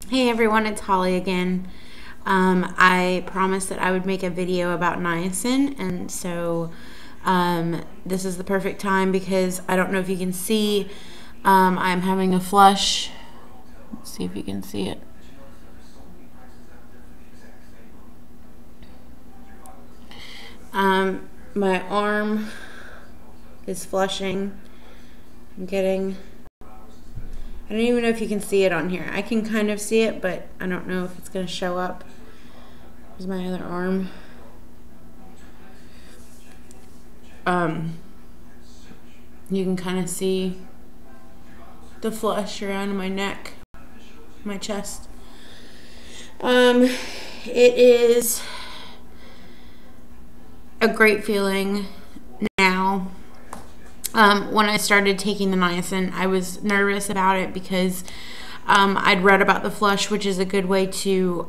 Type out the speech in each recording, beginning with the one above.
Hey everyone, it's Holly again. I promised that I would make a video about niacin, and so this is the perfect time because I don't know if you can see, I'm having a flush. Let's see if you can see it. My arm is flushing. I don't even know if you can see it on here. I can kind of see it, but I don't know if it's going to show up. Here's my other arm. You can kind of see the flush around my neck, my chest. It is a great feeling now. When I started taking the niacin, I was nervous about it because I'd read about the flush, which is a good way to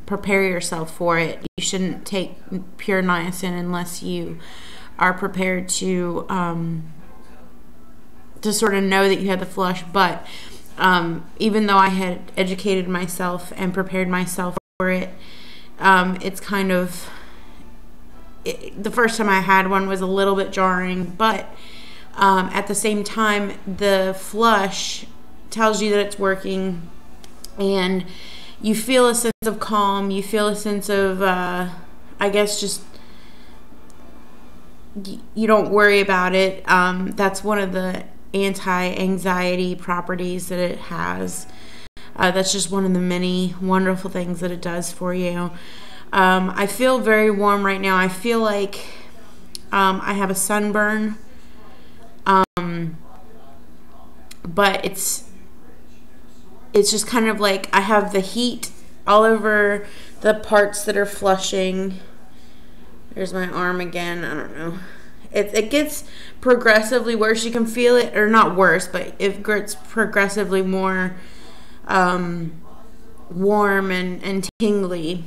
prepare yourself for it. You shouldn't take pure niacin unless you are prepared to sort of know that you had the flush. But even though I had educated myself and prepared myself for it, it's kind of the first time I had one was a little bit jarring, but at the same time, the flush tells you that it's working, and you feel a sense of calm. You feel a sense of, I guess, just you don't worry about it. That's one of the anti-anxiety properties that it has. That's just one of the many wonderful things that it does for you. I feel very warm right now. I feel like I have a sunburn. But it's just kind of like I have the heat all over the parts that are flushing. There's my arm again. I don't know. It gets progressively worse. You can feel it, or not worse, but it gets progressively more warm and tingly.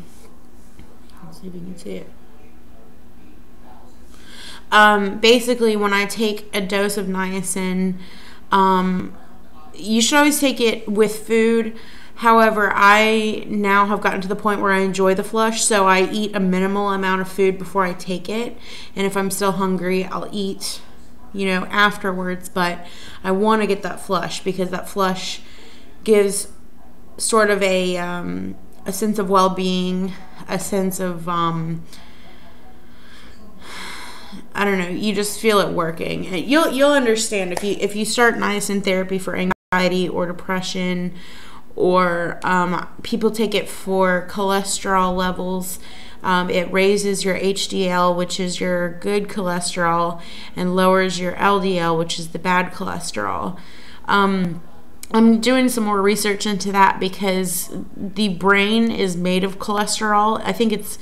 Let's see if you can see it. Basically, when I take a dose of niacin, you should always take it with food. However, I now have gotten to the point where I enjoy the flush, so I eat a minimal amount of food before I take it. And if I'm still hungry, I'll eat, afterwards. But I want to get that flush because that flush gives sort of a sense of well-being, a sense of I don't know, you just feel it working. You'll understand if you start niacin therapy for anxiety or depression, or people take it for cholesterol levels. It raises your HDL, which is your good cholesterol, and lowers your LDL, which is the bad cholesterol. I'm doing some more research into that because the brain is made of cholesterol. I think it's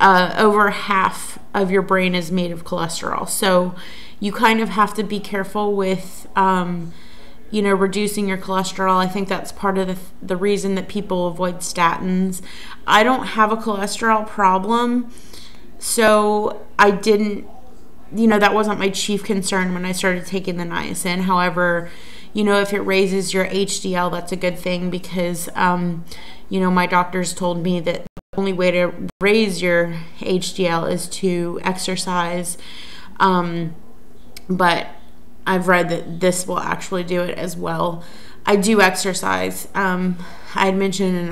over half of your brain is made of cholesterol. So you kind of have to be careful with, reducing your cholesterol. I think that's part of the reason that people avoid statins. I don't have a cholesterol problem, so I didn't, that wasn't my chief concern when I started taking the niacin. However, if it raises your HDL, that's a good thing because, my doctors told me that the only way to raise your HDL is to exercise. But I've read that this will actually do it as well. I do exercise. I had mentioned in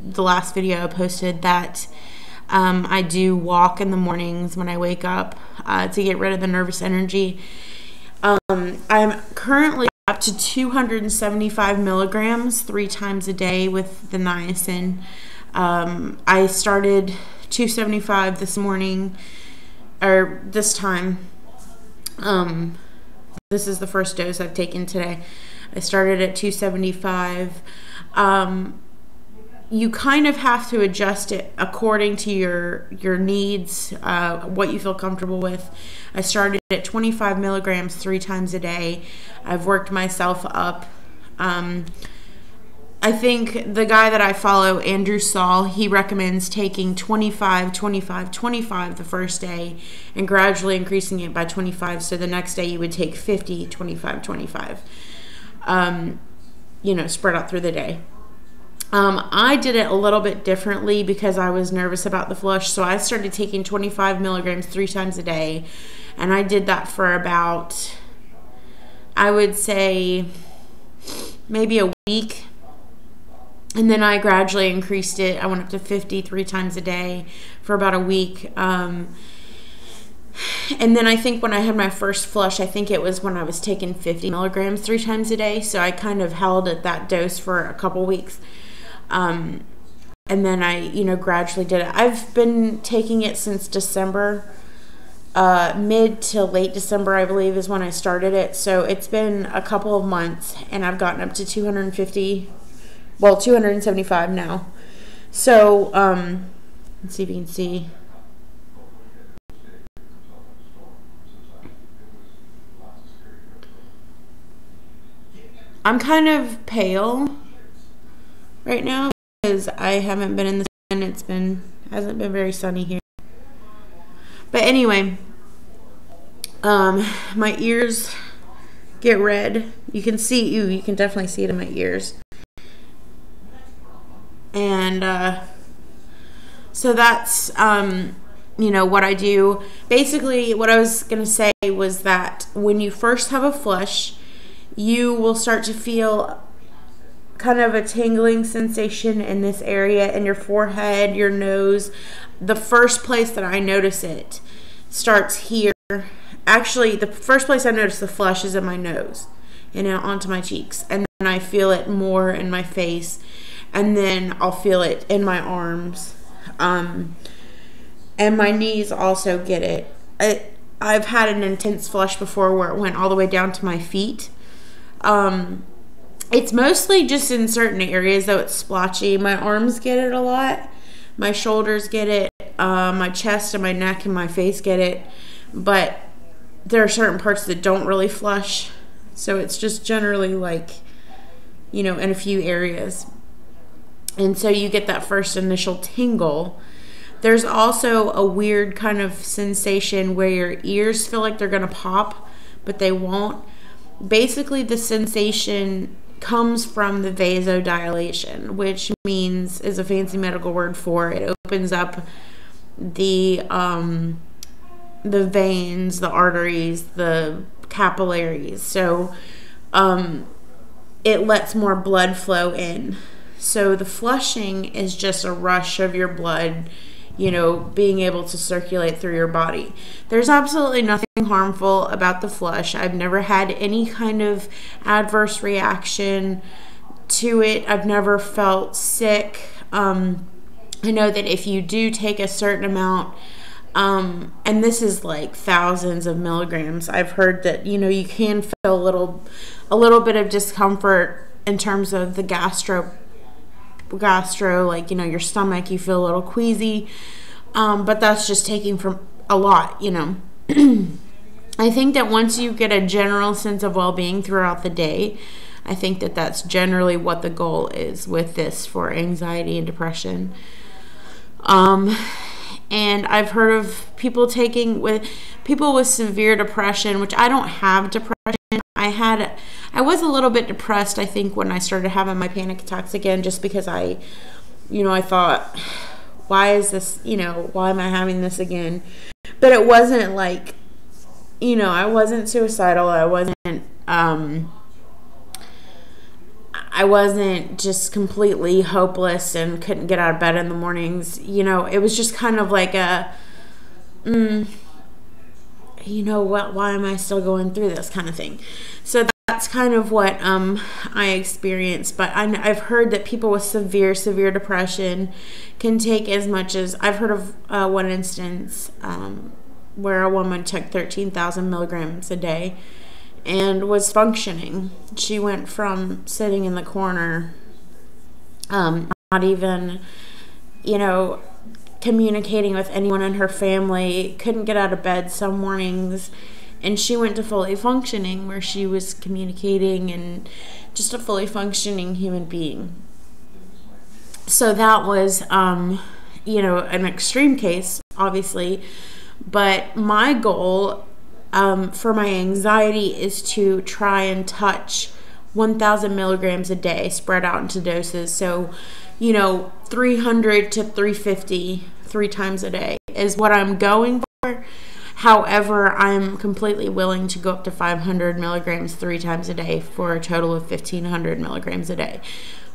the last video I posted that I do walk in the mornings when I wake up to get rid of the nervous energy. I'm currently up to 275 milligrams 3 times a day with the niacin. I started 275 this morning, or this time. This is the first dose I've taken today. I started at 275. You kind of have to adjust it according to your needs, what you feel comfortable with. I started at 25 milligrams 3 times a day. I've worked myself up. I think the guy that I follow, Andrew Saul, he recommends taking 25, 25, 25 the first day and gradually increasing it by 25. So the next day you would take 50, 25, 25, spread out through the day. I did it a little bit differently because I was nervous about the flush. So I started taking 25 milligrams 3 times a day. And I did that for about, I would say, maybe a week. And then I gradually increased it. I went up to 53 times a day for about a week. And then I think when I had my first flush, I think it was when I was taking 50 milligrams 3 times a day. So I kind of held at that dose for a couple weeks. And then I, gradually did it. I've been taking it since December, mid to late December, I believe, is when I started it. So it's been a couple of months, and I've gotten up to 275 now. So, let's see if you can see. I'm kind of pale right now because I haven't been in the sun. Hasn't been very sunny here. But anyway, my ears get red. You can definitely see it in my ears. And so that's what I do. Basically, what I was gonna say was that when you first have a flush, you will start to feel kind of a tingling sensation in this area, in your forehead, your nose. The first place that I notice it starts here. Actually, the first place I notice the flush is in my nose and onto my cheeks. And then I feel it more in my face. And then I'll feel it in my arms. And my knees also get it. I've had an intense flush before where it went all the way down to my feet. It's mostly just in certain areas, though it's splotchy. My arms get it a lot. My shoulders get it. My chest and my neck and my face get it. But there are certain parts that don't really flush. So it's just generally like, in a few areas. And so you get that first initial tingle. There's also a weird kind of sensation where your ears feel like they're going to pop, but they won't. Basically, the sensation comes from the vasodilation, which is a fancy medical word for it opens up the veins, the arteries, the capillaries. So it lets more blood flow in. So the flushing is just a rush of your blood, being able to circulate through your body. There's absolutely nothing harmful about the flush. I've never had any kind of adverse reaction to it. I've never felt sick. I know that if you do take a certain amount, and this is like thousands of milligrams, I've heard that, you can feel a little bit of discomfort in terms of the gastro, like, your stomach, you feel a little queasy, but that's just taking from a lot, I think that once you get a general sense of well-being throughout the day, I think that that's generally what the goal is with this for anxiety and depression. And I've heard of people with severe depression, which I don't have depression. I was a little bit depressed, I think, when I started having my panic attacks again, just because I thought, why is this, why am I having this again? But it wasn't like, I wasn't suicidal. I wasn't just completely hopeless and couldn't get out of bed in the mornings. It was just kind of like why am I still going through this kind of thing? So that's kind of what I experienced. But I've heard that people with severe depression can take as much as, I've heard of one instance where a woman took 13,000 milligrams a day and was functioning. She went from sitting in the corner, not even, communicating with anyone in her family, couldn't get out of bed some mornings, and she went to fully functioning, where she was communicating and just a fully functioning human being. So that was, an extreme case, obviously, but my goal for my anxiety is to try and touch 1,000 milligrams a day spread out into doses. So, 300 to 350 3 times a day is what I'm going for. However, I'm completely willing to go up to 500 milligrams 3 times a day for a total of 1,500 milligrams a day.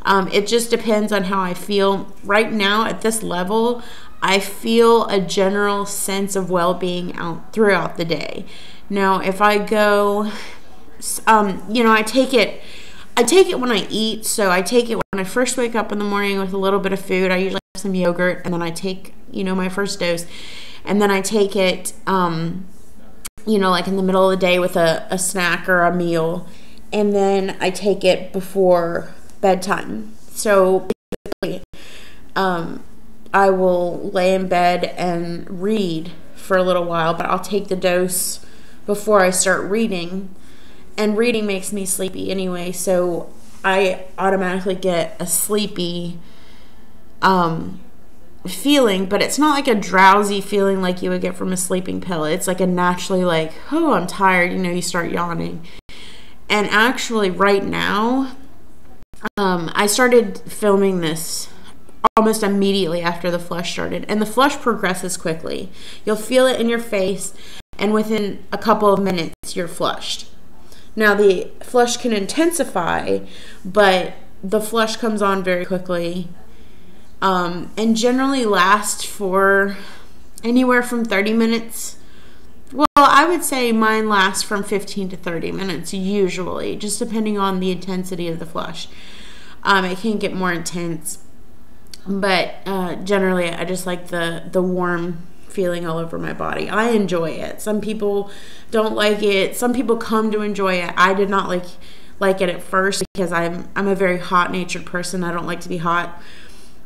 It just depends on how I feel. Right now, at this level, I feel a general sense of well-being out throughout the day. Now, if I go, I take it when I eat. So I take it when I first wake up in the morning with a little bit of food. I usually have some yogurt, and then I take, my first dose. And then I take it, like in the middle of the day with a snack or a meal. And then I take it before bedtime. So basically, I will lay in bed and read for a little while, but I'll take the dose before I start reading. And reading makes me sleepy anyway, so I automatically get a sleepy feeling, but it's not like a drowsy feeling like you would get from a sleeping pill. It's like a naturally like, oh, I'm tired, you start yawning. And actually right now, I started filming this almost immediately after the flush started, and the flush progresses quickly. You'll feel it in your face, and within a couple of minutes, you're flushed. Now, the flush can intensify, but the flush comes on very quickly, and generally lasts for anywhere from 30 minutes. Well, I would say mine lasts from 15 to 30 minutes, usually, just depending on the intensity of the flush. It can get more intense, but generally, I just like the warm feeling all over my body. I enjoy it. Some people don't like it. Some people come to enjoy it. I did not like it at first because I'm a very hot-natured person. I don't like to be hot,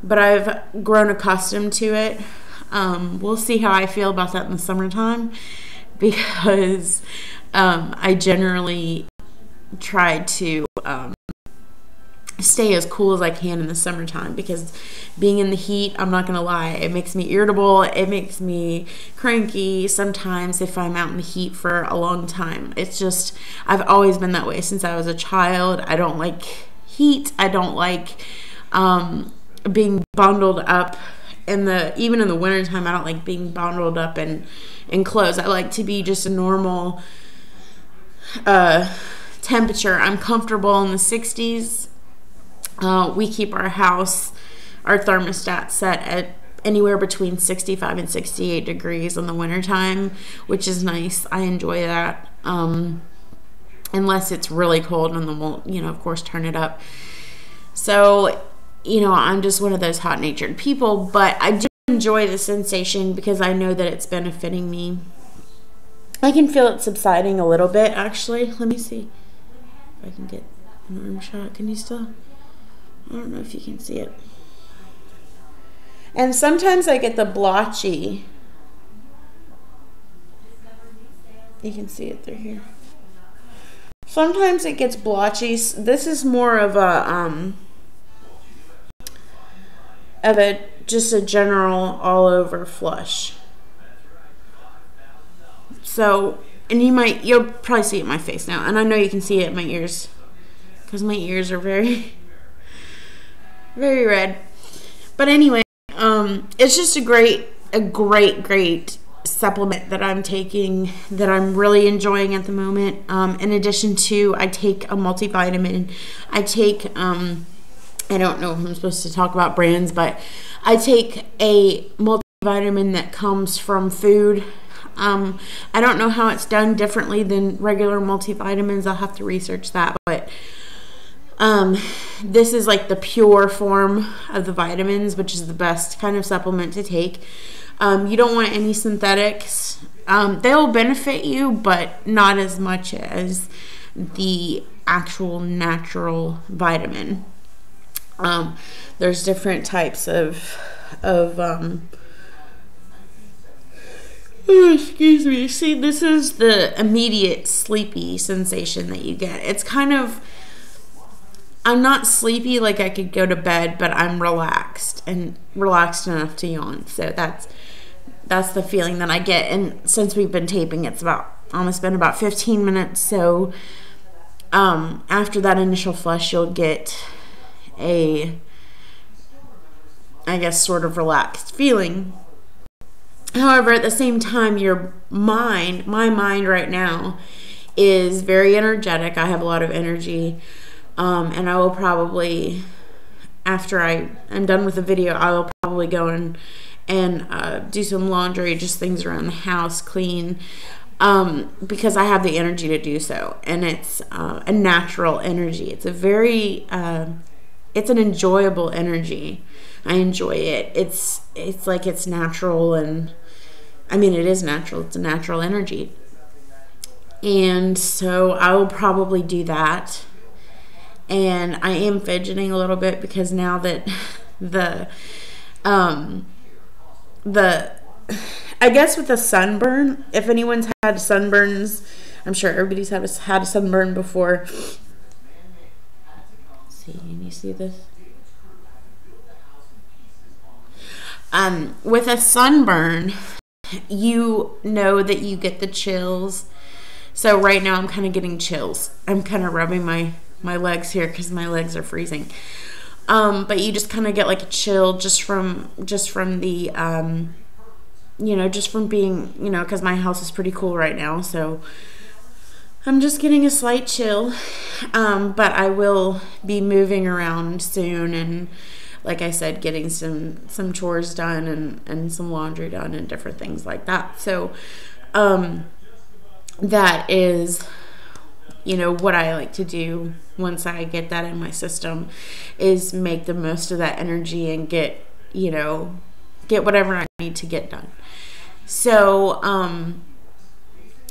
but I've grown accustomed to it. We'll see how I feel about that in the summertime, because I generally try to stay as cool as I can in the summertime, because being in the heat, I'm not gonna lie, it makes me irritable, it makes me cranky sometimes if I'm out in the heat for a long time. It's just, I've always been that way since I was a child. I don't like heat. I don't like being bundled up even in the wintertime. I don't like being bundled up in clothes. I like to be just a normal temperature. I'm comfortable in the 60s. We keep our thermostat set at anywhere between 65 and 68 degrees in the wintertime, which is nice. I enjoy that. Unless it's really cold, and then we'll, of course, turn it up. So, I'm just one of those hot-natured people, but I do enjoy the sensation because I know that it's benefiting me. I can feel it subsiding a little bit, actually. Let me see if I can get an arm shot. Can you still? I don't know if you can see it. And sometimes I get the blotchy. You can see it through here. Sometimes it gets blotchy. This is more of a just a general all over flush. So, and you'll probably see it in my face now, and I know you can see it in my ears, because my ears are very very red. But anyway, it's just a great supplement that I'm taking, that I'm really enjoying at the moment. In addition to, I take a multivitamin. I take, I don't know if I'm supposed to talk about brands, but I take a multivitamin that comes from food. I don't know how it's done differently than regular multivitamins. I'll have to research that, but this is like the pure form of the vitamins, which is the best kind of supplement to take. You don't want any synthetics. They'll benefit you, but not as much as the actual natural vitamin. There's different types of oh, excuse me. See, this is the immediate sleepy sensation that you get. It's kind of, I'm not sleepy like I could go to bed, but I'm relaxed enough to yawn. So that's the feeling that I get. And since we've been taping, it's almost been about 15 minutes. So after that initial flush, you'll get a, I guess, sort of relaxed feeling. However, at the same time, my mind right now is very energetic. I have a lot of energy, and I will probably, after I am done with the video, I will probably go and do some laundry, just things around the house, clean, because I have the energy to do so, and it's a natural energy. It's a very, it's an enjoyable energy. I enjoy it. It's like it's natural, and I mean, it is natural. It's a natural energy. And so I will probably do that. And I am fidgeting a little bit because now that I guess with the sunburn, if anyone's had sunburns, I'm sure everybody's had a sunburn before. Let's see, can you see this? With a sunburn, you know that you get the chills. So right now I'm kind of getting chills. I'm kind of rubbing my legs here because my legs are freezing. But you just kind of get like a chill just from the, just from being, because my house is pretty cool right now. So I'm just getting a slight chill. But I will be moving around soon, and like I said, getting some chores done and some laundry done and different things like that. So that is, what I like to do once I get that in my system, is make the most of that energy and get whatever I need to get done. So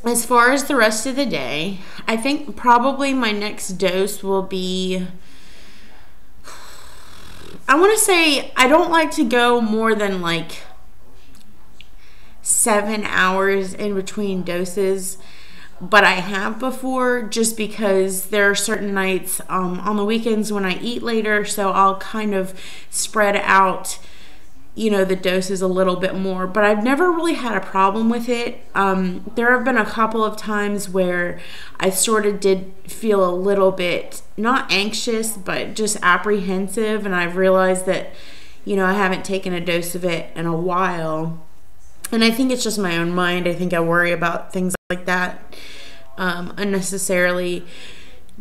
as far as the rest of the day, I think probably my next dose will be, I want to say, I don't like to go more than like 7 hours in between doses, but I have before, just because there are certain nights on the weekends when I eat later, so I'll kind of spread out the doses a little bit more. But I've never really had a problem with it. There have been a couple of times where I sort of did feel a little bit, not anxious, but just apprehensive, and I've realized that I haven't taken a dose of it in a while, and I think it's just my own mind. I think I worry about things like that unnecessarily.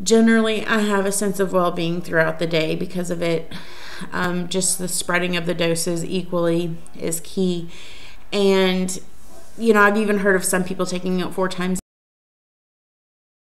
Generally, I have a sense of well-being throughout the day because of it. Just the spreading of the doses equally is key. And I've even heard of some people taking it 4 times